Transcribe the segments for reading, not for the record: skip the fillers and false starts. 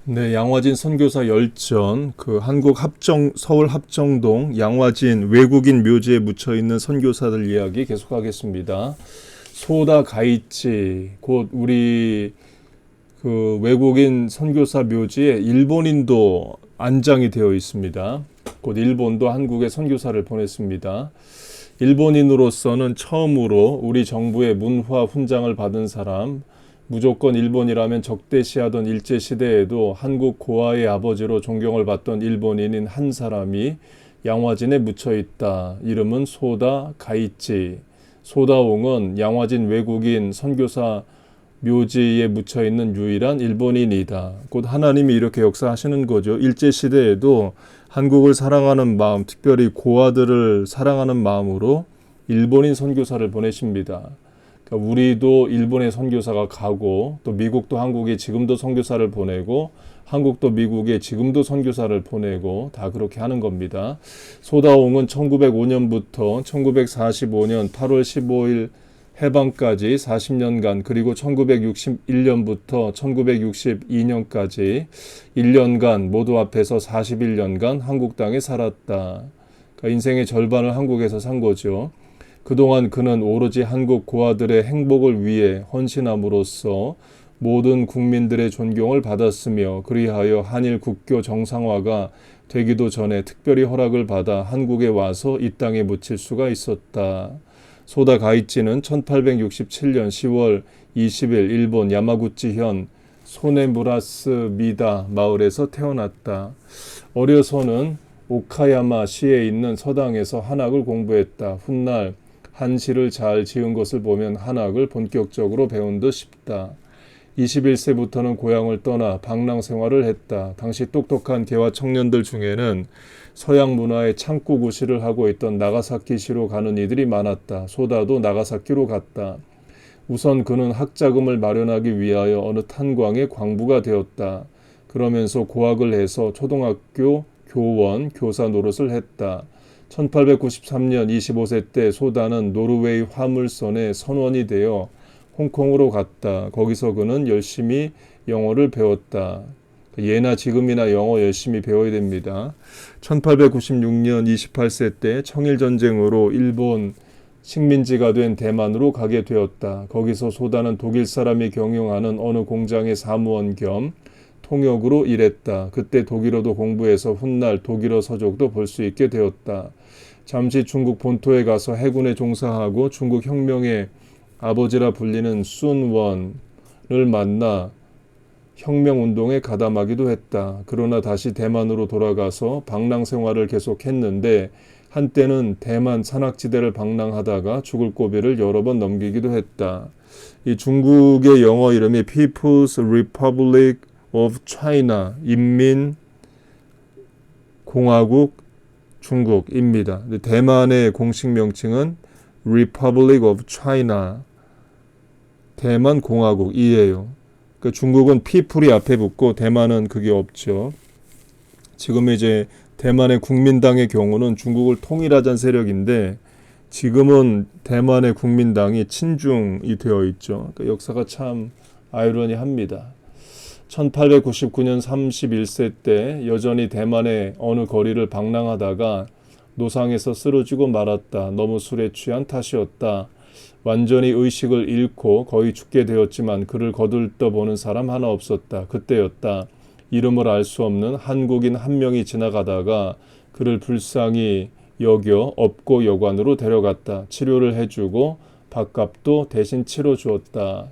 네, 양화진 선교사 열전, 한국 서울 합정동 양화진 외국인 묘지에 묻혀 있는 선교사들 이야기 계속하겠습니다. 소다 가이치, 곧 우리 외국인 선교사 묘지에 일본인도 안장이 되어 있습니다. 곧 일본도 한국에 선교사를 보냈습니다. 일본인으로서는 처음으로 우리 정부의 문화 훈장을 받은 사람, 무조건 일본이라면 적대시하던 일제시대에도 한국 고아의 아버지로 존경을 받던 일본인인 한 사람이 양화진에 묻혀 있다. 이름은 소다 가이치. 소다옹은 양화진 외국인 선교사 묘지에 묻혀 있는 유일한 일본인이다. 곧 하나님이 이렇게 역사하시는 거죠. 일제시대에도 한국을 사랑하는 마음, 특별히 고아들을 사랑하는 마음으로 일본인 선교사를 보내십니다. 그러니까 우리도 일본에 선교사가 가고, 또 미국도 한국에 지금도 선교사를 보내고, 한국도 미국에 지금도 선교사를 보내고, 다 그렇게 하는 겁니다. 소다옹은 1905년부터 1945년 8월 15일 해방까지 40년간, 그리고 1961년부터 1962년까지 1년간 모두 합해서 41년간 한국 땅에 살았다. 그러니까 인생의 절반을 한국에서 산 거죠. 그동안 그는 오로지 한국 고아들의 행복을 위해 헌신함으로써 모든 국민들의 존경을 받았으며, 그리하여 한일 국교 정상화가 되기도 전에 특별히 허락을 받아 한국에 와서 이 땅에 묻힐 수가 있었다. 소다 가이치는 1867년 10월 20일 일본 야마구치현 소네무라스 미다 마을에서 태어났다. 어려서는 오카야마 시에 있는 서당에서 한학을 공부했다. 훗날 한시를 잘 지은 것을 보면 한학을 본격적으로 배운 듯 싶다. 21세부터는 고향을 떠나 방랑 생활을 했다. 당시 똑똑한 개화 청년들 중에는 서양 문화에 창구 구시를 하고 있던 나가사키시로 가는 이들이 많았다. 소다도 나가사키로 갔다. 우선 그는 학자금을 마련하기 위하여 어느 탄광의 광부가 되었다. 그러면서 고학을 해서 초등학교 교원, 교사 노릇을 했다. 1893년 25세 때 소다는 노르웨이 화물선의 선원이 되어 홍콩으로 갔다. 거기서 그는 열심히 영어를 배웠다. 예나 지금이나 영어 열심히 배워야 됩니다. 1896년 28세 때 청일전쟁으로 일본 식민지가 된 대만으로 가게 되었다. 거기서 소다는 독일 사람이 경영하는 어느 공장의 사무원 겸 통역으로 일했다. 그때 독일어도 공부해서 훗날 독일어 서적도 볼 수 있게 되었다. 잠시 중국 본토에 가서 해군에 종사하고 중국 혁명의 아버지라 불리는 순원을 만나 혁명운동에 가담하기도 했다. 그러나 다시 대만으로 돌아가서 방랑 생활을 계속했는데 한때는 대만 산악지대를 방랑하다가 죽을 고비를 여러 번 넘기기도 했다. 이 중국의 영어 이름이 People's Republic of China, 인민공화국 중국입니다. 대만의 공식 명칭은 Republic of China, 대만 공화국이에요. 그러니까 중국은 people이 앞에 붙고 대만은 그게 없죠. 지금 이제 대만의 국민당의 경우는 중국을 통일하자는 세력인데 지금은 대만의 국민당이 친중이 되어 있죠. 그러니까 역사가 참 아이러니합니다. 1899년 31세 때 여전히 대만의 어느 거리를 방랑하다가 노상에서 쓰러지고 말았다. 너무 술에 취한 탓이었다. 완전히 의식을 잃고 거의 죽게 되었지만 그를 거들떠보는 사람 하나 없었다. 그때였다. 이름을 알 수 없는 한국인 한 명이 지나가다가 그를 불쌍히 여겨 업고 여관으로 데려갔다. 치료를 해주고 밥값도 대신 치러주었다.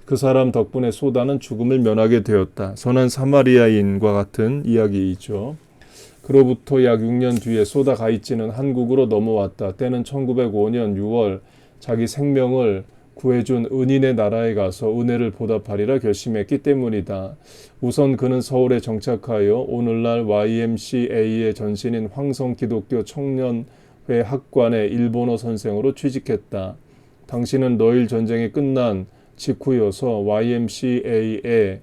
그 사람 덕분에 소다는 죽음을 면하게 되었다. 선한 사마리아인과 같은 이야기이죠. 그로부터 약 6년 뒤에 소다 가이치는 한국으로 넘어왔다. 때는 1905년 6월 자기 생명을 구해준 은인의 나라에 가서 은혜를 보답하리라 결심했기 때문이다. 우선 그는 서울에 정착하여 오늘날 YMCA의 전신인 황성기독교 청년회 학관의 일본어 선생으로 취직했다. 당시는 러일 전쟁이 끝난 직후여서 YMCA에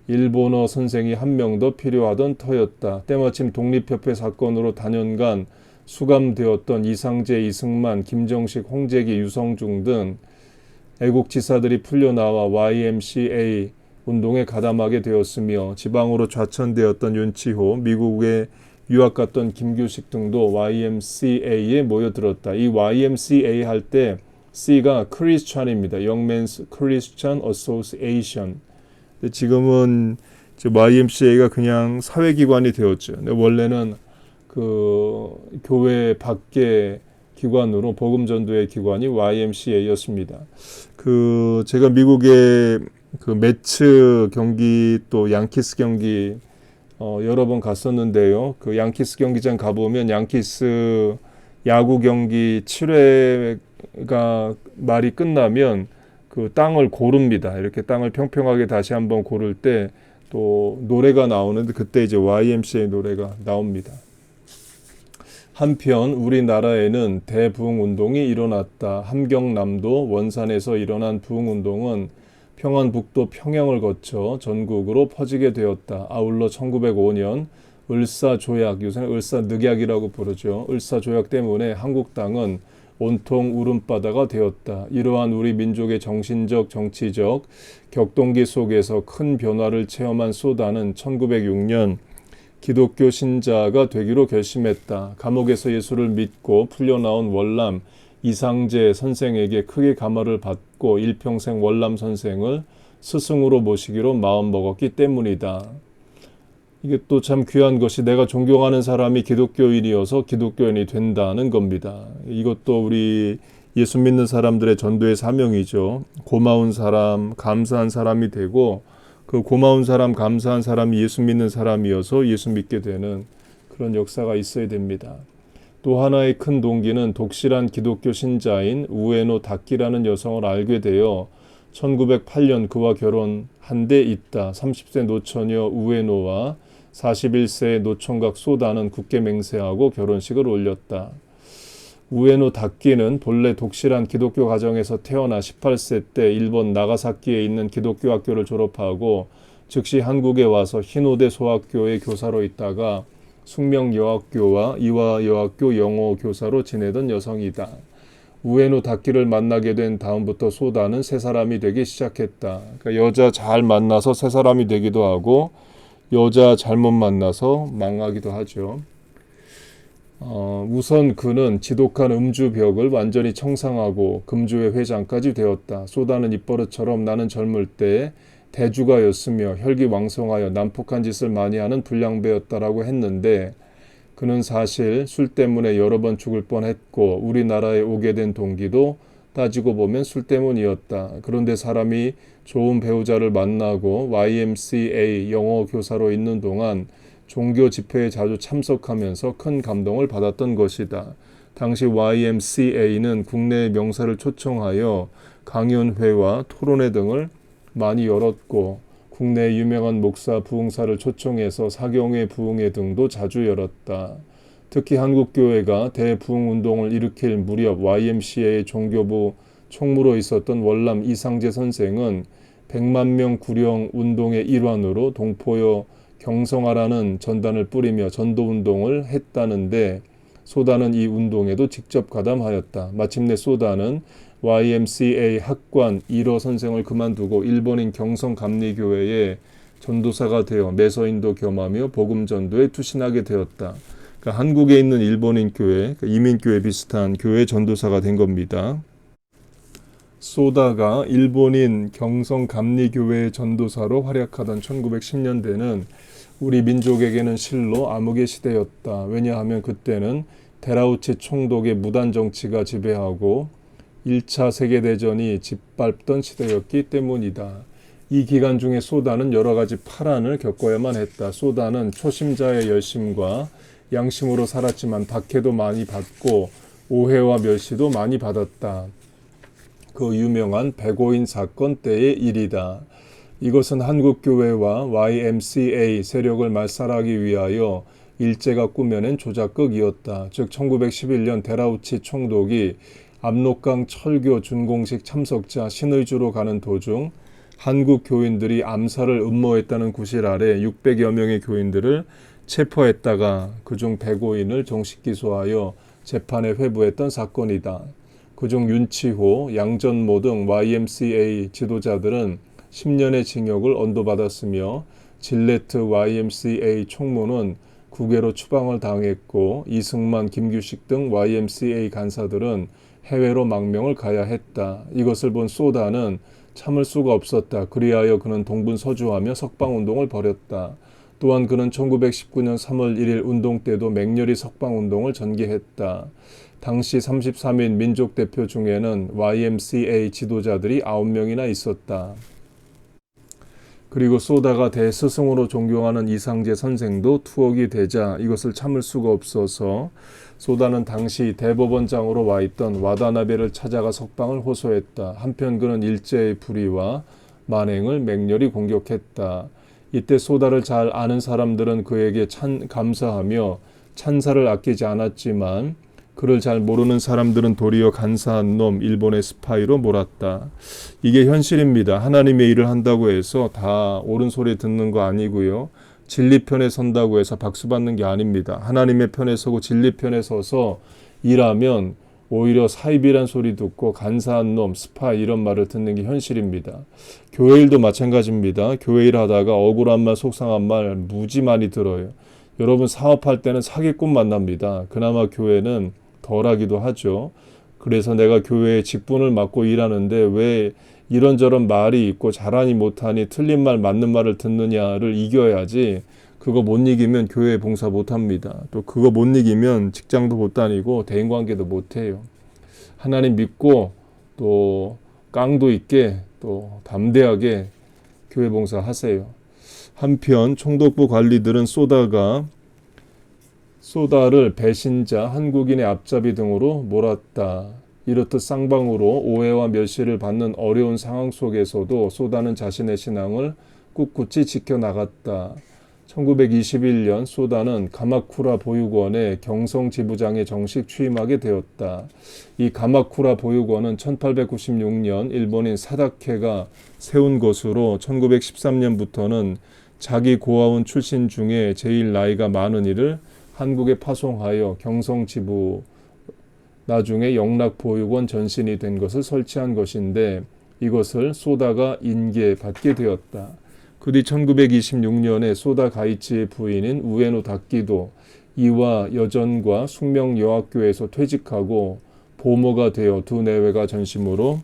일본어 선생이 한 명 더 필요하던 터였다. 때마침 독립협회 사건으로 단연간 수감되었던 이상재, 이승만, 김정식, 홍재기, 유성중 등 애국지사들이 풀려나와 YMCA 운동에 가담하게 되었으며 지방으로 좌천되었던 윤치호, 미국에 유학 갔던 김규식 등도 YMCA에 모여들었다. 이 YMCA 할 때 C가 크리스찬입니다. Young Men's Christian Association. 근데 지금은 YMCA가 그냥 사회기관이 되었죠. 근데 원래는 그 교회 밖의 기관으로 복음전도의 기관이 YMCA였습니다. 그 제가 미국의 그 매츠 경기 또 양키스 경기 여러 번 갔었는데요. 그 양키스 경기장 가보면 양키스 야구 경기 7회가 말이 끝나면 그 땅을 고릅니다. 이렇게 땅을 평평하게 다시 한번 고를 때 또 노래가 나오는데 그때 이제 YMCA 노래가 나옵니다. 한편 우리나라에는 대부흥운동이 일어났다. 함경남도 원산에서 일어난 부흥운동은 평안북도 평양을 거쳐 전국으로 퍼지게 되었다. 아울러 1905년 을사조약, 요새는 을사늑약이라고 부르죠. 을사조약 때문에 한국 땅은 온통 울음바다가 되었다. 이러한 우리 민족의 정신적, 정치적 격동기 속에서 큰 변화를 체험한 소다는 1906년 기독교 신자가 되기로 결심했다. 감옥에서 예수를 믿고 풀려나온 월남 이상재 선생에게 크게 감화를 받고 일평생 월남 선생을 스승으로 모시기로 마음먹었기 때문이다. 이게 또 참 귀한 것이 내가 존경하는 사람이 기독교인이어서 기독교인이 된다는 겁니다. 이것도 우리 예수 믿는 사람들의 전도의 사명이죠. 고마운 사람, 감사한 사람이 되고 그 고마운 사람, 감사한 사람이 예수 믿는 사람이어서 예수 믿게 되는 그런 역사가 있어야 됩니다. 또 하나의 큰 동기는 독실한 기독교 신자인 우에노 다키라는 여성을 알게 되어 1908년 그와 결혼한 데 있다. 30세 노처녀 우에노와 41세의 노총각 소다는 굳게 맹세하고 결혼식을 올렸다. 우에노 다키는 본래 독실한 기독교 가정에서 태어나 18세 때 일본 나가사키에 있는 기독교 학교를 졸업하고 즉시 한국에 와서 흰호대 소학교의 교사로 있다가 숙명여학교와 이화여학교 영어 교사로 지내던 여성이다. 우에노 다키를 만나게 된 다음부터 소다는 새 사람이 되기 시작했다. 그러니까 여자 잘 만나서 새 사람이 되기도 하고 여자 잘못 만나서 망하기도 하죠. 우선 그는 지독한 음주벽을 완전히 청산하고 금주의 회장까지 되었다. 소다는 입버릇처럼 나는 젊을 때 대주가였으며 혈기왕성하여 난폭한 짓을 많이 하는 불량배였다라고 했는데 그는 사실 술 때문에 여러 번 죽을 뻔했고 우리나라에 오게 된 동기도 따지고 보면 술 때문이었다. 그런데 사람이 좋은 배우자를 만나고 YMCA 영어 교사로 있는 동안 종교 집회에 자주 참석하면서 큰 감동을 받았던 것이다. 당시 YMCA는 국내의 명사를 초청하여 강연회와 토론회 등을 많이 열었고 국내 유명한 목사 부흥사를 초청해서 사경회 부흥회 등도 자주 열었다. 특히 한국교회가 대부흥운동을 일으킬 무렵 YMCA의 종교부 총무로 있었던 월남 이상재 선생은 100만 명 구령 운동의 일환으로 동포여 경성하라는 전단을 뿌리며 전도운동을 했다는데 소다는 이 운동에도 직접 가담하였다. 마침내 소다는 YMCA 학관 1호 선생을 그만두고 일본인 경성감리교회의 전도사가 되어 매서인도 겸하며 복음전도에 투신하게 되었다. 그러니까 한국에 있는 일본인 교회, 이민교회 비슷한 교회 전도사가 된 겁니다. 소다가 일본인 경성감리교회의 전도사로 활약하던 1910년대는 우리 민족에게는 실로 암흑의 시대였다. 왜냐하면 그때는 데라우치 총독의 무단 정치가 지배하고 1차 세계대전이 짓밟던 시대였기 때문이다. 이 기간 중에 소다는 여러 가지 파란을 겪어야만 했다. 소다는 초심자의 열심과 양심으로 살았지만 박해도 많이 받고 오해와 멸시도 많이 받았다. 그 유명한 백오인 사건 때의 일이다. 이것은 한국교회와 YMCA 세력을 말살하기 위하여 일제가 꾸며낸 조작극이었다. 즉 1911년 데라우치 총독이 압록강 철교 준공식 참석자 신의주로 가는 도중 한국 교인들이 암살을 음모했다는 구실 아래 600여 명의 교인들을 체포했다가 그중 105인을 정식 기소하여 재판에 회부했던 사건이다. 그중 윤치호, 양전모 등 YMCA 지도자들은 10년의 징역을 언도받았으며 질레트 YMCA 총무는 국외로 추방을 당했고 이승만, 김규식 등 YMCA 간사들은 해외로 망명을 가야 했다. 이것을 본 소다는 참을 수가 없었다. 그리하여 그는 동분서주하며 석방운동을 벌였다. 또한 그는 1919년 3월 1일 운동 때도 맹렬히 석방운동을 전개했다. 당시 33인 민족대표 중에는 YMCA 지도자들이 9명이나 있었다. 그리고 소다가 대스승으로 존경하는 이상재 선생도 투옥이 되자 이것을 참을 수가 없어서 소다는 당시 대법원장으로 와 있던 와다나베를 찾아가 석방을 호소했다. 한편 그는 일제의 불의와 만행을 맹렬히 공격했다. 이때 소다를 잘 아는 사람들은 그에게 감사하며 찬사를 아끼지 않았지만 그를 잘 모르는 사람들은 도리어 간사한 놈, 일본의 스파이로 몰았다. 이게 현실입니다. 하나님의 일을 한다고 해서 다 옳은 소리 듣는 거 아니고요. 진리 편에 선다고 해서 박수 받는 게 아닙니다. 하나님의 편에 서고 진리 편에 서서 일하면 오히려 사입이란 소리 듣고 간사한 놈, 스파이 이런 말을 듣는 게 현실입니다. 교회 일도 마찬가지입니다. 교회 일 하다가 억울한 말, 속상한 말 무지 많이 들어요. 여러분 사업할 때는 사기꾼 만납니다. 그나마 교회는 덜하기도 하죠. 그래서 내가 교회에 직분을 맡고 일하는데 왜 이런저런 말이 있고 잘하니 못하니 틀린 말 맞는 말을 듣느냐를 이겨야지. 그거 못 이기면 교회 봉사 못합니다. 또 그거 못 이기면 직장도 못 다니고 대인관계도 못해요. 하나님 믿고 또 깡도 있게 또 담대하게 교회 봉사 하세요. 한편 총독부 관리들은 소다를 배신자, 한국인의 앞잡이 등으로 몰았다. 이렇듯 쌍방으로 오해와 멸시를 받는 어려운 상황 속에서도 소다는 자신의 신앙을 꿋꿋이 지켜나갔다. 1921년 소다는 가마쿠라 보육원의 경성 지부장에 정식 취임하게 되었다. 이 가마쿠라 보육원은 1896년 일본인 사다케가 세운 것으로 1913년부터는 자기 고아원 출신 중에 제일 나이가 많은 이를 한국에 파송하여 경성 지부 나중에 영락보육원 전신이 된 것을 설치한 것인데 이것을 소다가 인계받게 되었다. 그 뒤 1926년에 소다 가이치의 부인인 우에노 다키도 이와 여전과 숙명여학교에서 퇴직하고 보모가 되어 두 내외가 전심으로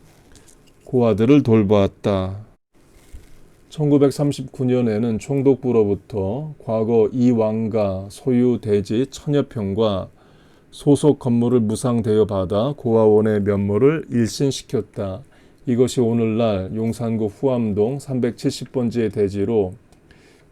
고아들을 돌보았다. 1939년에는 총독부로부터 과거 이왕가 소유 대지 1000여 평과 소속 건물을 무상대여 받아 고아원의 면모를 일신시켰다. 이것이 오늘날 용산구 후암동 370번지의 대지로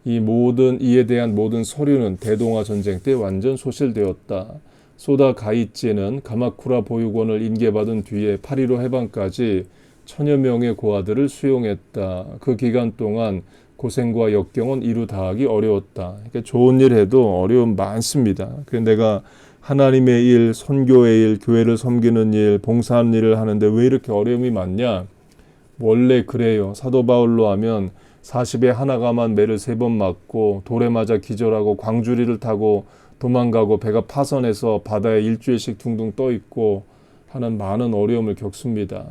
이에 대한 모든 서류는 대동아 전쟁 때 완전 소실되었다. 소다 가이치는 가마쿠라 보육원을 인계받은 뒤에 8.15 해방까지 1000여 명의 고아들을 수용했다. 그 기간 동안 고생과 역경은 이루 다하기 어려웠다. 그러니까 좋은 일 해도 어려움 많습니다. 그래서 내가 하나님의 일, 선교의 일, 교회를 섬기는 일, 봉사하는 일을 하는데 왜 이렇게 어려움이 많냐? 원래 그래요. 사도 바울로 하면 40에 하나가만 매를 3번 맞고 돌에 맞아 기절하고 광주리를 타고 도망가고 배가 파선해서 바다에 일주일씩 둥둥 떠 있고 하는 많은 어려움을 겪습니다.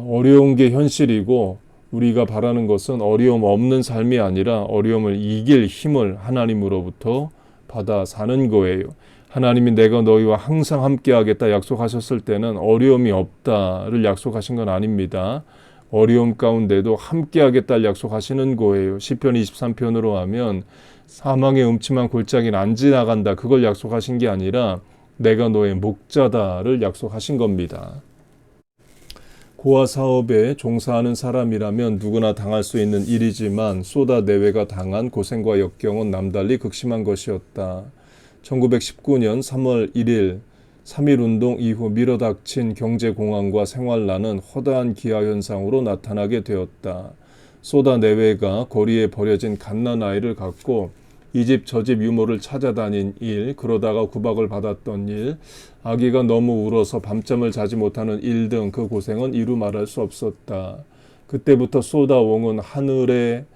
어려운 게 현실이고 우리가 바라는 것은 어려움 없는 삶이 아니라 어려움을 이길 힘을 하나님으로부터 받아 사는 거예요. 하나님이 내가 너희와 항상 함께 하겠다 약속하셨을 때는 어려움이 없다를 약속하신 건 아닙니다. 어려움 가운데도 함께 하겠다를 약속하시는 거예요. 시편 23편으로 하면 사망의 음침한 골짜기는 안 지나간다. 그걸 약속하신 게 아니라 내가 너의 목자다를 약속하신 겁니다. 고아 사업에 종사하는 사람이라면 누구나 당할 수 있는 일이지만 소다 내외가 당한 고생과 역경은 남달리 극심한 것이었다. 1919년 3월 1일 3.1운동 이후 밀어닥친 경제공황과 생활난은 허다한 기아현상으로 나타나게 되었다. 소다 내외가 거리에 버려진 갓난아이를 갖고 이 집 저 집 유모를 찾아다닌 일, 그러다가 구박을 받았던 일, 아기가 너무 울어서 밤잠을 자지 못하는 일 등 그 고생은 이루 말할 수 없었다. 그때부터 소다옹은 하늘의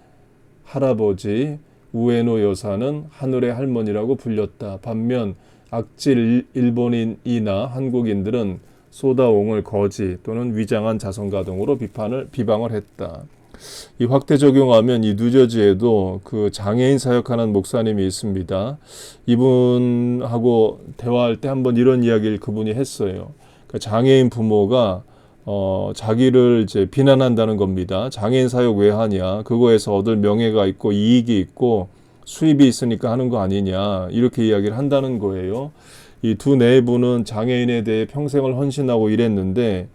할아버지, 우에노 여사는 하늘의 할머니라고 불렸다. 반면 악질 일본인이나 한국인들은 소다옹을 거지 또는 위장한 자선가 등으로 비방을 했다. 이 확대 적용하면 이 뉴저지에도 그 장애인 사역하는 목사님이 있습니다. 이분하고 대화할 때 한번 이런 이야기를 그분이 했어요. 그 장애인 부모가 자기를 이제 비난한다는 겁니다. 장애인 사역 왜 하냐? 그거에서 얻을 명예가 있고 이익이 있고 수입이 있으니까 하는 거 아니냐? 이렇게 이야기를 한다는 거예요. 이 두 내부는 장애인에 대해 평생을 헌신하고 일했는데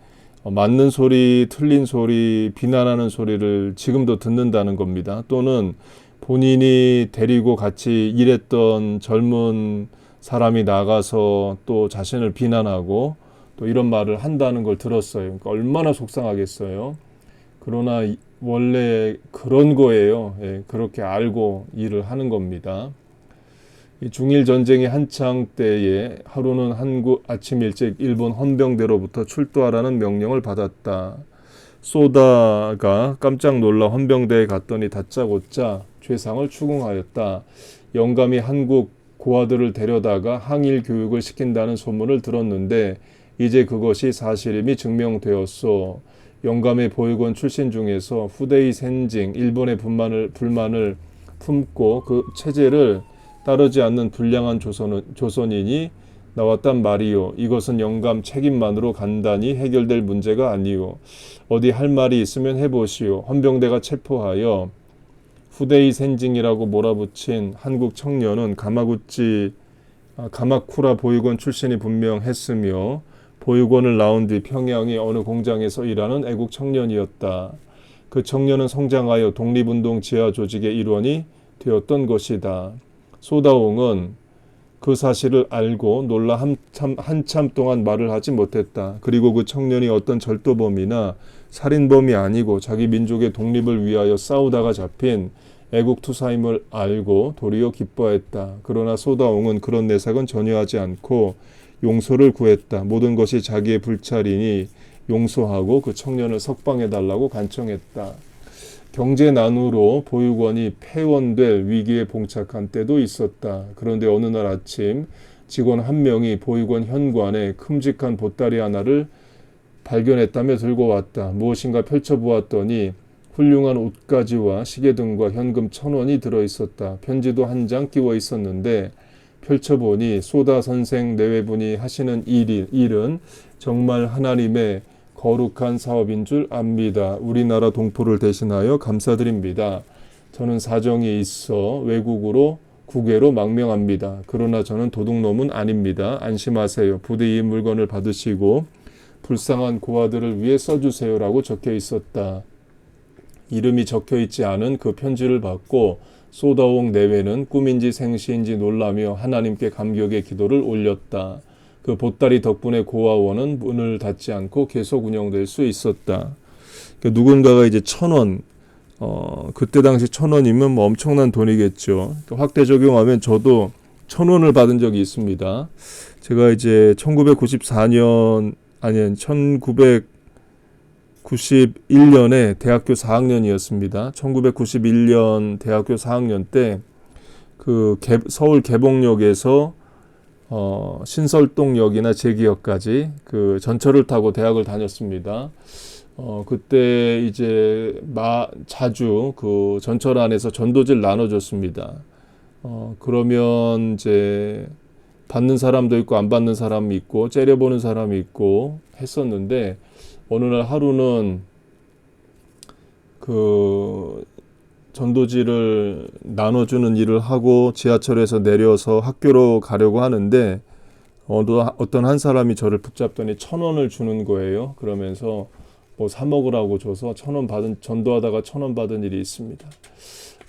맞는 소리, 틀린 소리, 비난하는 소리를 지금도 듣는다는 겁니다. 또는 본인이 데리고 같이 일했던 젊은 사람이 나가서 또 자신을 비난하고 또 이런 말을 한다는 걸 들었어요. 그러니까 얼마나 속상하겠어요. 그러나 원래 그런 거예요. 예, 그렇게 알고 일을 하는 겁니다. 이 중일 전쟁이 한창 때에 하루는 한국 아침 일찍 일본 헌병대로부터 출두하라는 명령을 받았다. 소다가 깜짝 놀라 헌병대에 갔더니 다짜고짜 죄상을 추궁하였다. 영감이 한국 고아들을 데려다가 항일 교육을 시킨다는 소문을 들었는데 이제 그것이 사실임이 증명되었소. 영감의 보육원 출신 중에서 후대이 센징 일본의 불만을 품고 그 체제를 따르지 않는 불량한 조선인이 나왔단 말이요. 이것은 영감 책임만으로 간단히 해결될 문제가 아니요. 어디 할 말이 있으면 해보시오. 헌병대가 체포하여 후대이 센징이라고 몰아붙인 한국 청년은 가마쿠라 보육원 출신이 분명했으며 보육원을 나온 뒤 평양의 어느 공장에서 일하는 애국 청년이었다. 그 청년은 성장하여 독립운동 지하 조직의 일원이 되었던 것이다. 소다옹은 그 사실을 알고 놀라 한참 동안 말을 하지 못했다. 그리고 그 청년이 어떤 절도범이나 살인범이 아니고 자기 민족의 독립을 위하여 싸우다가 잡힌 애국투사임을 알고 도리어 기뻐했다. 그러나 소다옹은 그런 내색은 전혀 하지 않고 용서를 구했다. 모든 것이 자기의 불찰이니 용서하고 그 청년을 석방해달라고 간청했다. 경제난으로 보육원이 폐원될 위기에 봉착한 때도 있었다. 그런데 어느 날 아침 직원 한 명이 보육원 현관에 큼직한 보따리 하나를 발견했다며 들고 왔다. 무엇인가 펼쳐보았더니 훌륭한 옷가지와 시계 등과 현금 1,000원이 들어있었다. 편지도 한 장 끼워 있었는데 펼쳐보니 소다 선생 내외분이 하시는 일은 정말 하나님의 거룩한 사업인 줄 압니다. 우리나라 동포를 대신하여 감사드립니다. 저는 사정이 있어 외국으로 국외로 망명합니다. 그러나 저는 도둑놈은 아닙니다. 안심하세요. 부디 이 물건을 받으시고 불쌍한 고아들을 위해 써주세요라고 적혀 있었다. 이름이 적혀 있지 않은 그 편지를 받고 소다옹 내외는 꿈인지 생시인지 놀라며 하나님께 감격의 기도를 올렸다. 그 보따리 덕분에 고아원은 문을 닫지 않고 계속 운영될 수 있었다. 그러니까 누군가가 이제 1,000원, 그때 당시 1,000원이면 뭐 엄청난 돈이겠죠. 확대 적용하면 저도 1,000원을 받은 적이 있습니다. 제가 이제 1991년에 대학교 4학년이었습니다. 1991년 대학교 4학년 때 그 서울 개봉역에서 신설동역이나 제기역까지 그 전철을 타고 대학을 다녔습니다. 그때 이제 자주 그 전철 안에서 전도지를 나눠줬습니다. 그러면 이제 받는 사람도 있고 안 받는 사람이 있고 째려보는 사람이 있고 했었는데 어느 날 하루는 그 전도지를 나눠주는 일을 하고 지하철에서 내려서 학교로 가려고 하는데 어떤 한 사람이 저를 붙잡더니 1,000원을 주는 거예요. 그러면서 뭐 사 먹으라고 줘서 1,000원 전도하다가 1,000원 받은 일이 있습니다.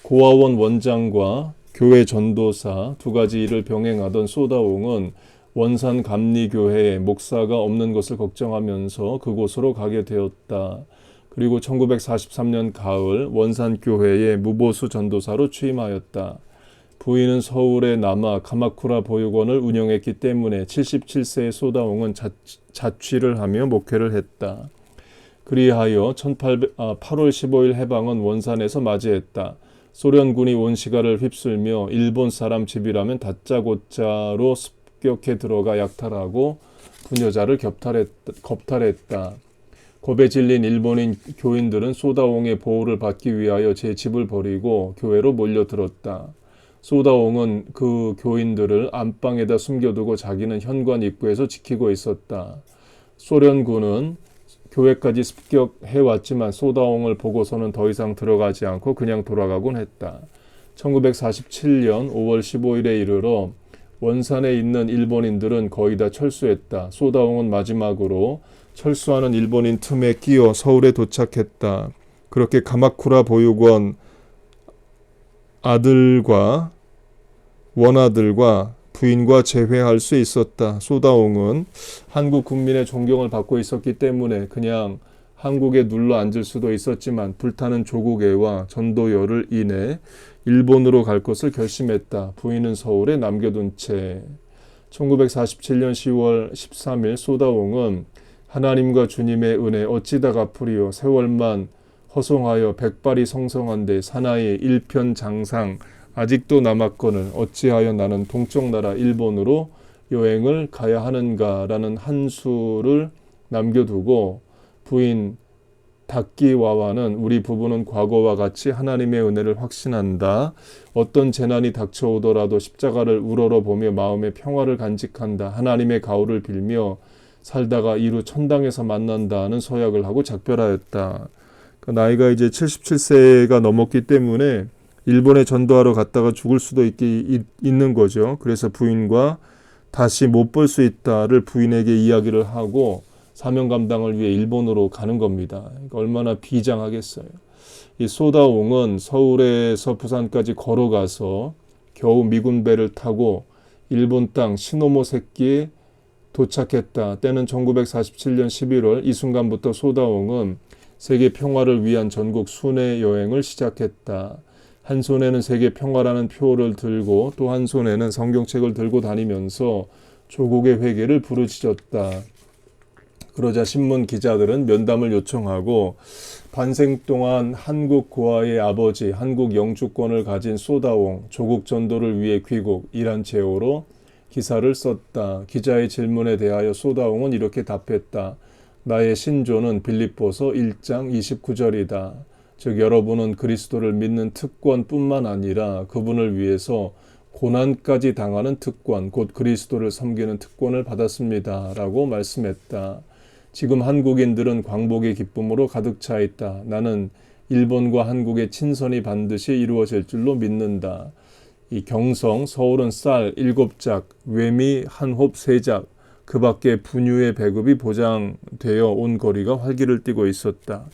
고아원 원장과 교회 전도사 두 가지 일을 병행하던 소다옹은 원산 감리교회에 목사가 없는 것을 걱정하면서 그곳으로 가게 되었다. 그리고 1943년 가을 원산교회에 무보수 전도사로 취임하였다. 부인은 서울에 남아 가마쿠라 보육원을 운영했기 때문에 77세의 소다옹은 자취를 하며 목회를 했다. 그리하여 8월 15일 해방은 원산에서 맞이했다. 소련군이 온시가를 휩쓸며 일본 사람 집이라면 다짜고짜로 습격해 들어가 약탈하고 부녀자를 겁탈했다. 겁에 질린 일본인 교인들은 소다옹의 보호를 받기 위하여 제 집을 버리고 교회로 몰려들었다. 소다옹은 그 교인들을 안방에다 숨겨두고 자기는 현관 입구에서 지키고 있었다. 소련군은 교회까지 습격해왔지만 소다옹을 보고서는 더 이상 들어가지 않고 그냥 돌아가곤 했다. 1947년 5월 15일에 이르러 원산에 있는 일본인들은 거의 다 철수했다. 소다옹은 마지막으로 철수하는 일본인 틈에 끼어 서울에 도착했다. 그렇게 가마쿠라 보육원 아들과 원아들과 부인과 재회할 수 있었다. 소다옹은 한국 국민의 존경을 받고 있었기 때문에 그냥 한국에 눌러 앉을 수도 있었지만 불타는 조국애와 전도열을 인해 일본으로 갈 것을 결심했다. 부인은 서울에 남겨둔 채 1947년 10월 13일 소다옹은 하나님과 주님의 은혜 어찌다 갚으리요 세월만 허송하여 백발이 성성한데 사나이 일편장상 아직도 남았거늘 어찌하여 나는 동쪽 나라 일본으로 여행을 가야 하는가라는 한 수를 남겨두고 부인 다키와와는 우리 부부는 과거와 같이 하나님의 은혜를 확신한다. 어떤 재난이 닥쳐오더라도 십자가를 우러러보며 마음의 평화를 간직한다. 하나님의 가호를 빌며 살다가 이루 천당에서 만난다는 서약을 하고 작별하였다. 나이가 이제 77세가 넘었기 때문에 일본에 전도하러 갔다가 죽을 수도 있는 거죠. 그래서 부인과 다시 못 볼 수 있다를 부인에게 이야기를 하고 사명 감당을 위해 일본으로 가는 겁니다. 그러니까 얼마나 비장하겠어요. 이 소다옹은 서울에서 부산까지 걸어가서 겨우 미군 배를 타고 일본 땅 시노모세키에 도착했다. 때는 1947년 11월 이 순간부터 소다옹은 세계 평화를 위한 전국 순회 여행을 시작했다. 한 손에는 세계 평화라는 표를 들고 또 한 손에는 성경책을 들고 다니면서 조국의 회개를 부르짖었다. 그러자 신문 기자들은 면담을 요청하고 반생 동안 한국 고아의 아버지, 한국 영주권을 가진 소다옹, 조국 전도를 위해 귀국, 이란 제호로 기사를 썼다. 기자의 질문에 대하여 소다옹은 이렇게 답했다. 나의 신조는 빌립보서 1장 29절이다. 즉 여러분은 그리스도를 믿는 특권뿐만 아니라 그분을 위해서 고난까지 당하는 특권, 곧 그리스도를 섬기는 특권을 받았습니다. 라고 말씀했다. 지금 한국인들은 광복의 기쁨으로 가득 차 있다. 나는 일본과 한국의 친선이 반드시 이루어질 줄로 믿는다. 이 경성, 서울은 쌀 7작, 외미 한 홉 3작, 그 밖에 분유의 배급이 보장되어 온 거리가 활기를 띠고 있었다.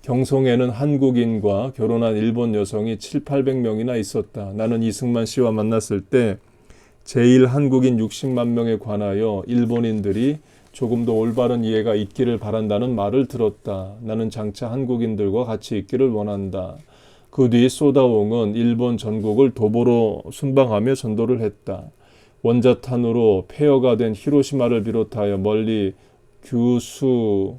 경성에는 한국인과 결혼한 일본 여성이 700~800명이나 있었다. 나는 이승만 씨와 만났을 때 제일 한국인 60만 명에 관하여 일본인들이 조금 더 올바른 이해가 있기를 바란다는 말을 들었다. 나는 장차 한국인들과 같이 있기를 원한다. 그 뒤 소다옹은 일본 전국을 도보로 순방하며 전도를 했다. 원자탄으로 폐허가 된 히로시마를 비롯하여 멀리 규슈로부터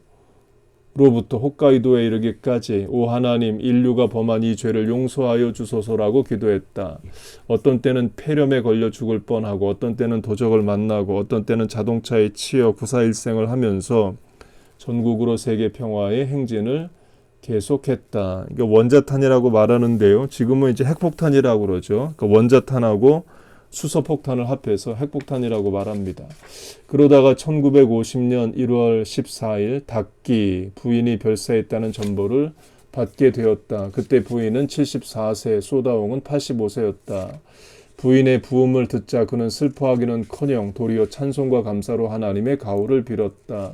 홋카이도에 이르기까지 오 하나님 인류가 범한 이 죄를 용서하여 주소서라고 기도했다. 어떤 때는 폐렴에 걸려 죽을 뻔하고 어떤 때는 도적을 만나고 어떤 때는 자동차에 치여 구사일생을 하면서 전국으로 세계 평화의 행진을 계속했다. 그러니까 원자탄이라고 말하는데요. 지금은 이제 핵폭탄이라고 그러죠. 그러니까 원자탄하고 수소폭탄을 합해서 핵폭탄이라고 말합니다. 그러다가 1950년 1월 14일 닭기 부인이 별세했다는 전보를 받게 되었다. 그때 부인은 74세, 소다옹은 85세였다. 부인의 부음을 듣자 그는 슬퍼하기는커녕 도리어 찬송과 감사로 하나님의 가호를 빌었다.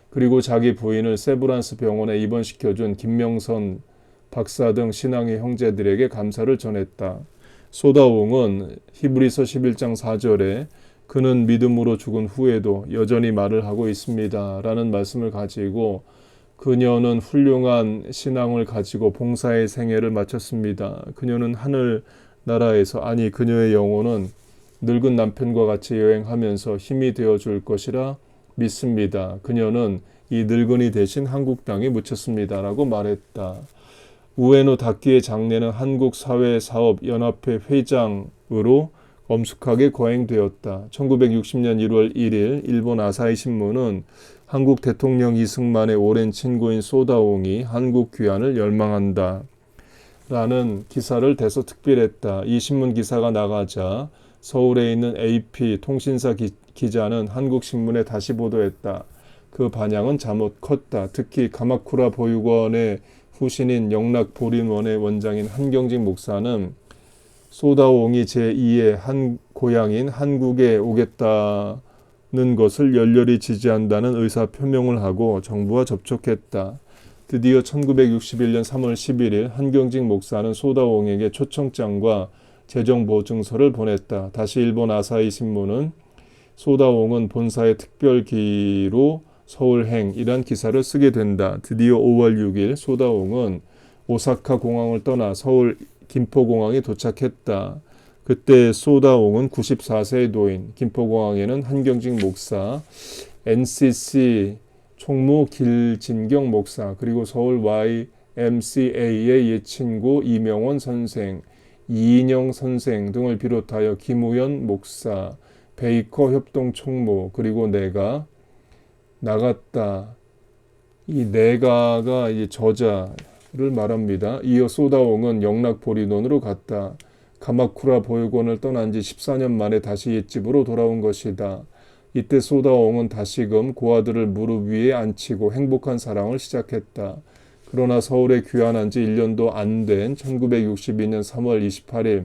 그리고 자기 부인을 세브란스 병원에 입원시켜준 김명선 박사 등 신앙의 형제들에게 감사를 전했다. 소다옹은 히브리서 11장 4절에 그는 믿음으로 죽은 후에도 여전히 말을 하고 있습니다. 라는 말씀을 가지고 그녀는 훌륭한 신앙을 가지고 봉사의 생애를 마쳤습니다. 그녀는 하늘나라에서 그녀의 영혼은 늙은 남편과 같이 여행하면서 힘이 되어줄 것이라 믿습니다. 그녀는 이 늙은이 대신 한국 땅에 묻혔습니다. 라고 말했다. 우에노 다키의 장례는 한국사회사업연합회 회장으로 엄숙하게 거행되었다. 1960년 1월 1일 일본 아사히 신문은 한국 대통령 이승만의 오랜 친구인 소다옹이 한국 귀환을 열망한다. 라는 기사를 대서특필했다. 이 신문 기사가 나가자 서울에 있는 AP 통신사 기자는 한국신문에 다시 보도했다. 그 반향은 잠옷 컸다. 특히 가마쿠라 보육원의 후신인 영락보린원의 원장인 한경직 목사는 소다옹이 제2의 고향인 한국에 오겠다는 것을 열렬히 지지한다는 의사 표명을 하고 정부와 접촉했다. 드디어 1961년 3월 11일 한경직 목사는 소다옹에게 초청장과 재정보증서를 보냈다. 다시 일본 아사히 신문은 소다옹은 본사의 특별기로 서울행이란 기사를 쓰게 된다. 드디어 5월 6일 소다옹은 오사카 공항을 떠나 서울 김포공항에 도착했다. 그때 소다옹은 94세의 노인, 김포공항에는 한경직 목사, NCC 총무 길진경 목사, 그리고 서울 YMCA의 옛 친구 이명원 선생, 이인영 선생 등을 비롯하여 김우현 목사, 베이커 협동 총무, 그리고 내가 나갔다. 이 내가가 이 저자를 말합니다. 이어 소다옹은 영락보리논으로 갔다. 가마쿠라 보육원을 떠난 지 14년 만에 다시 옛집으로 돌아온 것이다. 이때 소다옹은 다시금 고아들을 무릎 위에 앉히고 행복한 사랑을 시작했다. 그러나 서울에 귀환한 지 1년도 안 된 1962년 3월 28일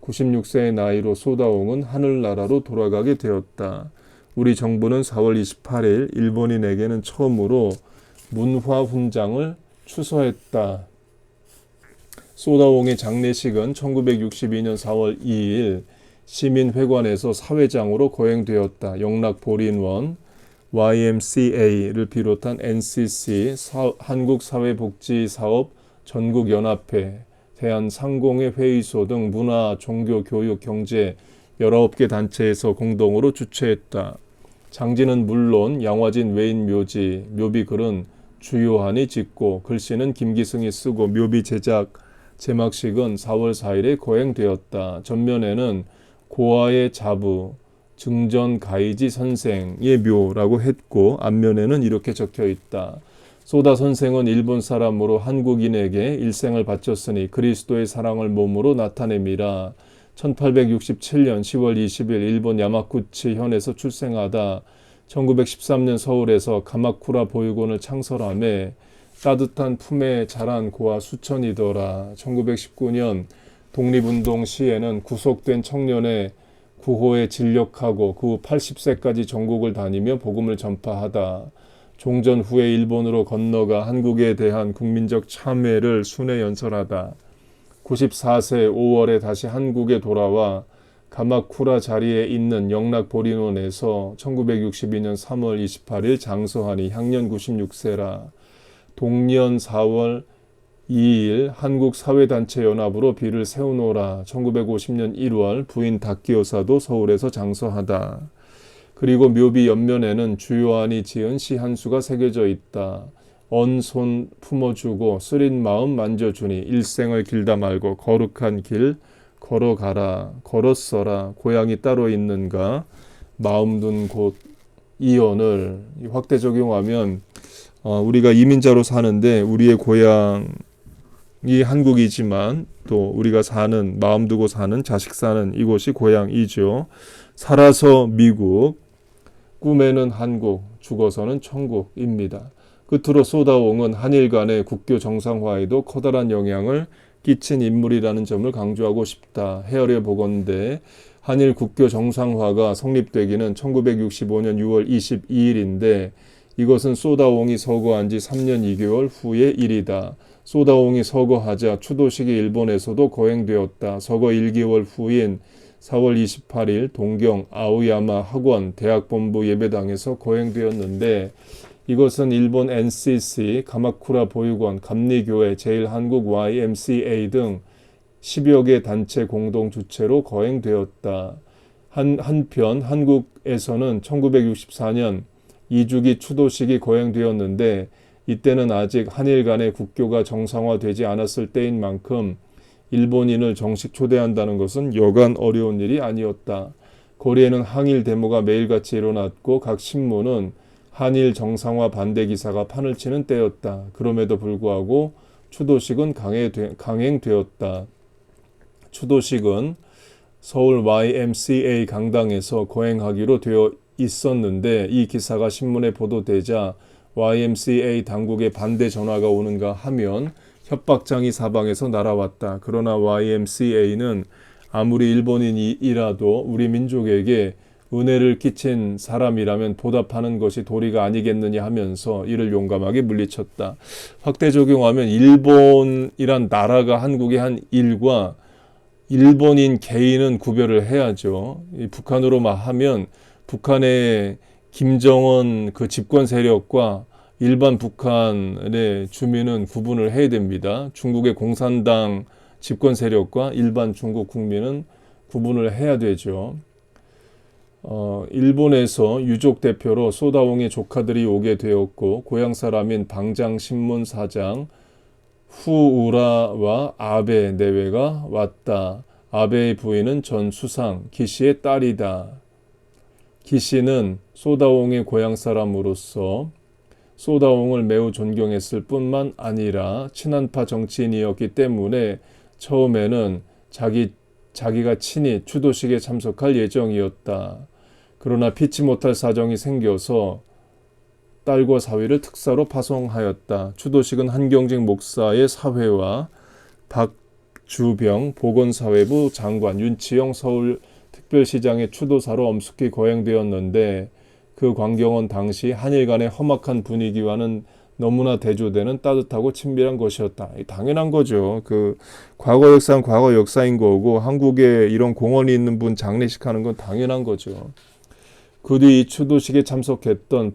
96세의 나이로 소다옹은 하늘나라로 돌아가게 되었다. 우리 정부는 4월 28일 일본인에게는 처음으로 문화훈장을 추서했다. 소다옹의 장례식은 1962년 4월 2일 시민회관에서 사회장으로 거행되었다. 영락보린원, YMCA를 비롯한 NCC, 한국사회복지사업 전국연합회, 대한상공회 회의소 등 문화, 종교, 교육, 경제 19개 단체에서 공동으로 주최했다. 장지는 물론 양화진 외인 묘지, 묘비글은 주요한이 짓고 글씨는 김기승이 쓰고 묘비 제막식은 4월 4일에 거행되었다. 전면에는 고아의 자부, 증전 가이지 선생의 묘라고 했고 앞면에는 이렇게 적혀 있다. 소다 선생은 일본 사람으로 한국인에게 일생을 바쳤으니 그리스도의 사랑을 몸으로 나타냄이라. 1867년 10월 20일 일본 야마구치 현에서 출생하다 1913년 서울에서 가마쿠라 보육원을 창설하며 따뜻한 품에 자란 고아 수천이더라. 1919년 독립운동 시에는 구속된 청년의 구호에 진력하고 그 후 80세까지 전국을 다니며 복음을 전파하다. 종전 후에 일본으로 건너가 한국에 대한 국민적 참회를 순회 연설하다. 94세 5월에 다시 한국에 돌아와 가마쿠라 자리에 있는 영락보린원에서 1962년 3월 28일 장서하니 향년 96세라. 동년 4월 2일 한국사회단체연합으로 비를 세우노라. 1950년 1월 부인 닥기여사도 서울에서 장서하다. 그리고 묘비 옆면에는 주요한이 지은 시 한 수가 새겨져 있다. 언손 품어주고 쓰린 마음 만져주니 일생을 길다 말고 거룩한 길 걸어가라. 걸었어라. 고향이 따로 있는가. 마음 둔 곳 이언을 확대 적용하면 우리가 이민자로 사는데 우리의 고향이 한국이지만 또 우리가 사는 마음 두고 사는 자식 사는 이곳이 고향이죠. 살아서 미국, 꿈에는 한국, 죽어서는 천국입니다. 끝으로 소다옹은 한일 간의 국교 정상화에도 커다란 영향을 끼친 인물이라는 점을 강조하고 싶다. 헤아려 보건대 한일 국교 정상화가 성립되기는 1965년 6월 22일인데 이것은 소다옹이 서거한 지 3년 2개월 후의 일이다. 소다옹이 서거하자 추도식이 일본에서도 거행되었다. 서거 1개월 후인 4월 28일 동경 아오야마 학원 대학본부 예배당에서 거행되었는데 이것은 일본 NCC, 가마쿠라 보육원, 감리교회, 제일한국 YMCA 등 10여 개 단체 공동 주최로 거행되었다. 한편 한국에서는 1964년 2주기 추도식이 거행되었는데 이때는 아직 한일 간의 국교가 정상화되지 않았을 때인 만큼 일본인을 정식 초대한다는 것은 여간 어려운 일이 아니었다. 거리에는 항일 데모가 매일같이 일어났고 각 신문은 한일 정상화 반대 기사가 판을 치는 때였다. 그럼에도 불구하고 추도식은 강행되었다. 추도식은 서울 YMCA 강당에서 거행하기로 되어 있었는데 이 기사가 신문에 보도되자 YMCA 당국에 반대 전화가 오는가 하면 협박장이 사방에서 날아왔다. 그러나 YMCA는 아무리 일본인이라도 우리 민족에게 은혜를 끼친 사람이라면 보답하는 것이 도리가 아니겠느냐 하면서 이를 용감하게 물리쳤다. 확대 적용하면 일본이란 나라가 한국의 한 일과 일본인 개인은 구별을 해야죠. 북한으로만 하면 북한의 김정은 그 집권 세력과 일반 북한의 주민은 구분을 해야 됩니다. 중국의 공산당 집권 세력과 일반 중국 국민은 구분을 해야 되죠. 일본에서 유족 대표로 소다옹의 조카들이 오게 되었고 고향 사람인 방장신문 사장 후우라와 아베 내외가 왔다. 아베의 부인은 전 수상 기시의 딸이다. 기시는 소다옹의 고향 사람으로서 소다옹을 매우 존경했을 뿐만 아니라 친한파 정치인이었기 때문에 처음에는 자기가 친히 추도식에 참석할 예정이었다. 그러나 피치 못할 사정이 생겨서 딸과 사위를 특사로 파송하였다. 추도식은 한경직 목사의 사회와 박주병 보건사회부 장관, 윤치영 서울특별시장의 추도사로 엄숙히 거행되었는데 그 광경은 당시 한일 간의 험악한 분위기와는 너무나 대조되는 따뜻하고 친밀한 것이었다. 당연한 거죠. 그 과거 역사는 과거 역사인 거고 한국에 이런 공헌이 있는 분 장례식 하는 건 당연한 거죠. 그 뒤 추도식에 참석했던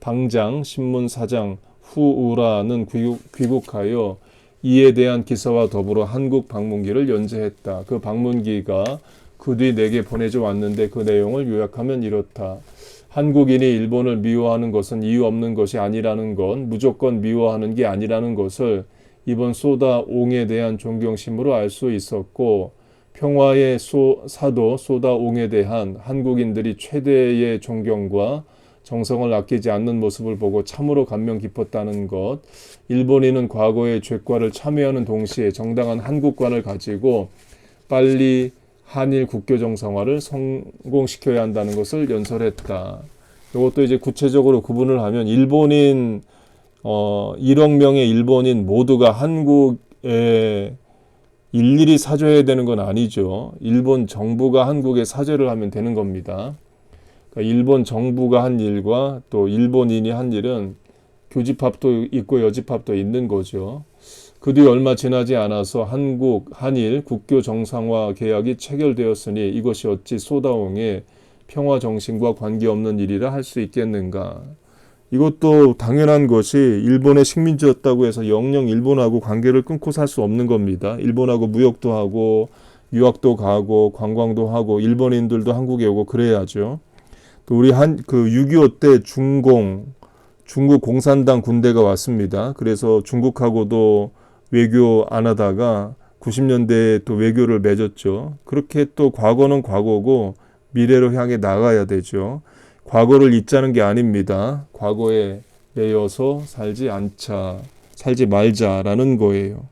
방장 신문사장 후우라는 귀국하여 이에 대한 기사와 더불어 한국 방문기를 연재했다. 그 방문기가 그 뒤 내게 보내져 왔는데 그 내용을 요약하면 이렇다. 한국인이 일본을 미워하는 것은 이유 없는 것이 아니라는 것, 무조건 미워하는 게 아니라는 것을 이번 소다옹에 대한 존경심으로 알 수 있었고 평화의 사도 소다옹에 대한 한국인들이 최대의 존경과 정성을 아끼지 않는 모습을 보고 참으로 감명 깊었다는 것, 일본인은 과거의 죄과를 참여하는 동시에 정당한 한국관을 가지고 빨리 한일 국교 정상화를 성공시켜야 한다는 것을 연설했다. 이것도 이제 구체적으로 구분을 하면 일본인 1억 명의 일본인 모두가 한국에 일일이 사죄해야 되는 건 아니죠. 일본 정부가 한국에 사죄를 하면 되는 겁니다. 그러니까 일본 정부가 한 일과 또 일본인이 한 일은 교집합도 있고 여집합도 있는 거죠. 그 뒤 얼마 지나지 않아서 한일 국교 정상화 계약이 체결되었으니 이것이 어찌 소다옹의 평화 정신과 관계없는 일이라 할 수 있겠는가. 이것도 당연한 것이 일본의 식민지였다고 해서 영영 일본하고 관계를 끊고 살 수 없는 겁니다. 일본하고 무역도 하고 유학도 가고 관광도 하고 일본인들도 한국에 오고 그래야죠. 또 우리 6.25 때 중국 공산당 군대가 왔습니다. 그래서 중국하고도 외교 안 하다가 90년대에 또 외교를 맺었죠. 그렇게 또 과거는 과거고 미래로 향해 나가야 되죠. 과거를 잊자는 게 아닙니다. 과거에 매여서 살지 말자라는 거예요.